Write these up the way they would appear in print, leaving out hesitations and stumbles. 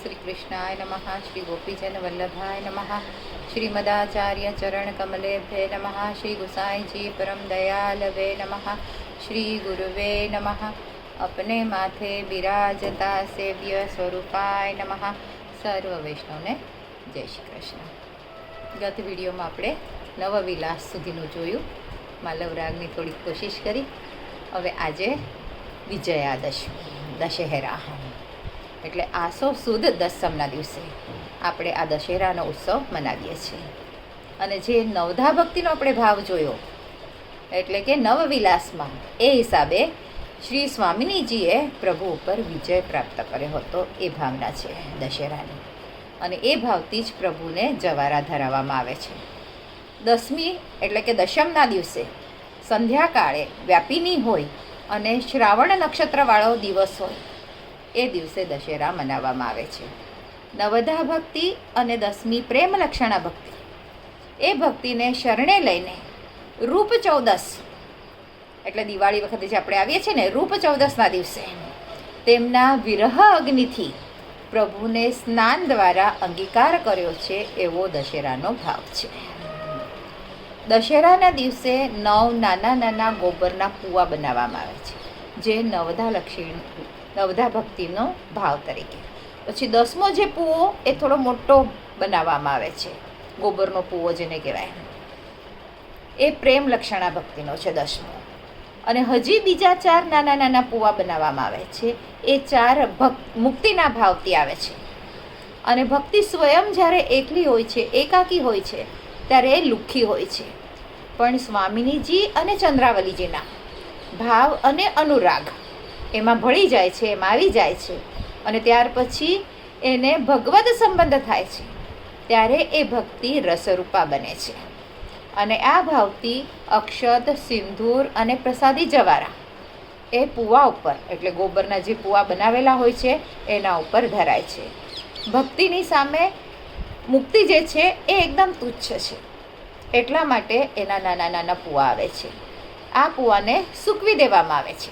श्री कृष्णाय नमः। श्री गोपीजन वल्लभाय नमः। श्रीमदाचार्य चरण कमलेभ्ये नमः। श्री गुसाई जी परम दयालवे नमः। श्री गुरुवे नमः। अपने माथे बिराजता सेव्य स्वरूपाय नमः। सर्व वैष्णवने जय श्री कृष्ण। गत विडियो में આપણે નવવિલાસ સુધીનું જોયું, માલવરાગની થોડીક કોશિશ કરી। હવે આજે વિજયાદશમી, દશેરા, એટલે આસો સુદ દસમના દિવસે આપણે આ દશેરાનો ઉત્સવ મનાવીએ છીએ। અને જે નવધા ભક્તિનો આપણે ભાવ જોયો, એટલે કે નવવિલાસમાં, એ હિસાબે શ્રી સ્વામિનીજીએ પ્રભુ ઉપર વિજય પ્રાપ્ત કર્યો હતો, એ ભાવના છે દશેરાની। અને એ ભાવથી જ પ્રભુને જવારા ધરાવવામાં આવે છે। દસમી એટલે કે દશમના દિવસે સંધ્યાકાળે વ્યાપીની હોય અને શ્રાવણ નક્ષત્રવાળો દિવસ હોય, એ દિવસે દશેરા મનાવવામાં આવે છે। નવધા ભક્તિ અને દસમી પ્રેમ લક્ષણા ભક્તિ, એ ભક્તિને શરણે લઈને રૂપ ચૌદસ, એટલે દિવાળી વખતે જે આપણે આવીએ છીએ ને, રૂપ ચૌદસના દિવસે તેમના વિરહ અગ્નિથી પ્રભુને સ્નાન દ્વારા અંગીકાર કર્યો છે, એવો દશેરાનો ભાવ છે। દશેરાના દિવસે 9 નાના નાના ગોબરના કૂવા બનાવવામાં આવે છે, જે નવધા ભક્તિનો ભાવ તરીકે। પછી 10મો જે કૂવો એ થોડો મોટો બનાવવામાં આવે છે, ગોબરનો કૂવો જેને કહેવાય, એ પ્રેમ લક્ષણા ભક્તિનો છે 10મો। અને હજી બીજા 4 નાના નાના કૂવા બનાવવામાં આવે છે, એ 4 મુક્તિના ભાવથી આવે છે। અને ભક્તિ સ્વયં જ્યારે એકલી હોય છે, એકાકી હોય છે, ત્યારે એ લુખ્ખી હોય છે, પણ સ્વામિનીજી અને ચંદ્રાવલીજીના ભાવ અને અનુરાગ એમાં ભળી જાય છે, એમાં આવી જાય છે, અને ત્યાર પછી એને ભગવદ સંબંધ થાય છે, ત્યારે એ ભક્તિ રસરૂપા બને છે। અને આ ભાવથી અક્ષત, સિંદૂર અને પ્રસાદી જવારા એ પૂવા ઉપર, એટલે ગોબરના જે પૂવા બનાવેલા હોય છે એના ઉપર ધરાય છે। ભક્તિની સામે મુક્તિ જે છે એ એકદમ તુચ્છ છે, એટલા માટે એના નાના નાના પૂવા આવે છે। આ પૂવાને સૂકવી દેવામાં આવે છે,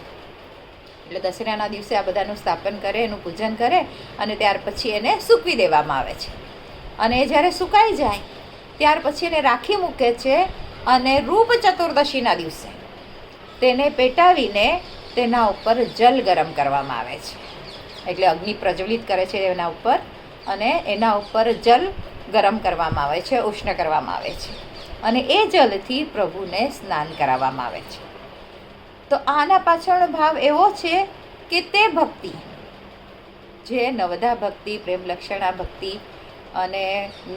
એટલે દશેરાના દિવસે આ બધાનું સ્થાપન કરે, એનું પૂજન કરે, અને ત્યાર પછી એને સૂકવી દેવામાં આવે છે। અને એ જ્યારે સુકાઈ જાય ત્યાર પછી એને રાખી મૂકે છે, અને રૂપ ચતુર્દશીના દિવસે તેને પેટાવીને તેના ઉપર જલ ગરમ કરવામાં આવે છે, એટલે અગ્નિ પ્રજ્વલિત કરે છે એના ઉપર, અને એના ઉપર જલ ગરમ કરવામાં આવે છે, ઉષ્ણ કરવામાં આવે છે, અને એ જલથી પ્રભુને સ્નાન કરાવવામાં આવે છે। તો આના પાછળનો ભાવ એવો છે કે તે ભક્તિ, જે નવધા ભક્તિ, પ્રેમ લક્ષણા ભક્તિ અને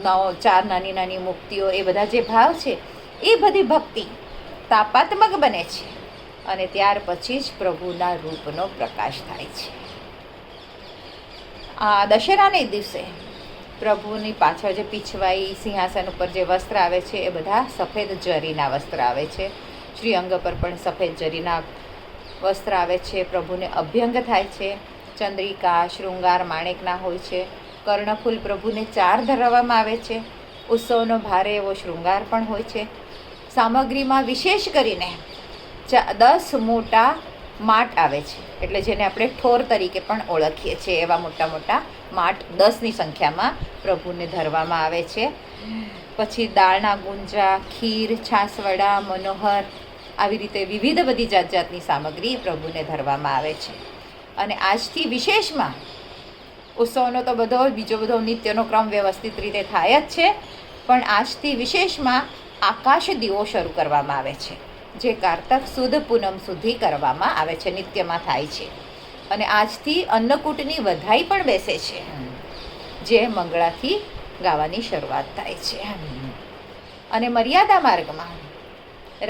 4 નાની નાની મુક્તિઓ, એ બધા જે ભાવ છે, એ બધી ભક્તિ તાપાત્મક બને છે, અને ત્યાર પછી જ પ્રભુના રૂપનો પ્રકાશ થાય છે। આ દશેરાને દિવસે પ્રભુની પાછળ જે પીછવાઈ સિંહાસન ઉપર જે વસ્ત્ર આવે છે, એ બધા સફેદ જરીના વસ્ત્ર આવે છે। શ્રી અંગ પર પણ સફેદ જરીના વસ્ત્ર આવે છે। પ્રભુને અભ્યંગ થાય છે, ચંદ્રિકા, શૃંગાર માણેકના હોય છે, કર્ણફૂલ પ્રભુને 4 ધરાવવામાં આવે છે, ઉત્સવનો ભારે એવો શૃંગાર પણ હોય છે। સામગ્રીમાં વિશેષ કરીને 10 મોટા માટ આવે છે, એટલે જેને આપણે ઠોર તરીકે પણ ઓળખીએ છીએ, એવા મોટા મોટા માટ 10ની સંખ્યામાં પ્રભુને ધરવામાં આવે છે। પછી દાળના ગુંજા, ખીર, છાસવડા, મનોહર, આવી રીતે વિવિધ બધી જાત જાતની સામગ્રી પ્રભુને ધરવામાં આવે છે। અને આજથી વિશેષમાં ઉત્સવનો તો બીજો બધો નિત્યનો ક્રમ વ્યવસ્થિત રીતે થાય જ છે, પણ આજથી વિશેષમાં આકાશ દીવો શરૂ કરવામાં આવે છે, જે કારતક સુદ પૂનમ સુધી કરવામાં આવે છે, નિત્યમાં થાય છે। અને આજથી અન્નકૂટની વધાઈ પણ બેસે છે, જે મંગળાથી ગાવાની શરૂઆત થાય છે। અને મર્યાદા માર્ગમાં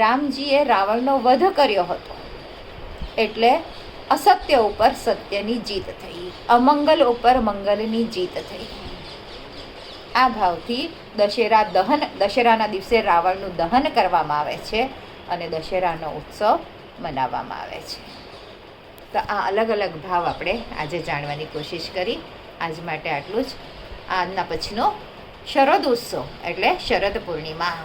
રામજીએ રાવણનો વધ કર્યો હતો, એટલે અસત્ય ઉપર સત્યની જીત થઈ, અમંગલ ઉપર મંગલની જીત થઈ। આ ભાવથી દશેરાના દિવસે રાવણનું દહન કરવામાં આવે છે, અને દશેરાનો ઉત્સવ મનાવવામાં આવે છે। તો આ અલગ અલગ ભાવ આપણે આજે જાણવાની કોશિશ કરી। આજ માટે આટલું જ। આજના પછીનો શરદ ઉત્સવ, એટલે શરદ પૂર્ણિમા,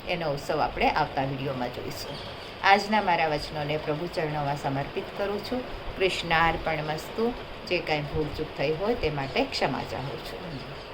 એનો ઉત્સવ આપણે આવતા વિડીયોમાં જોઈશું। આજના મારા વચનોને પ્રભુ ચરણોમાં સમર્પિત કરું છું। કૃષ્ણાર્પણમસ્તુ। જે કાંઈ ભૂલચૂક થઈ હોય તે માટે ક્ષમા ચાહું છું.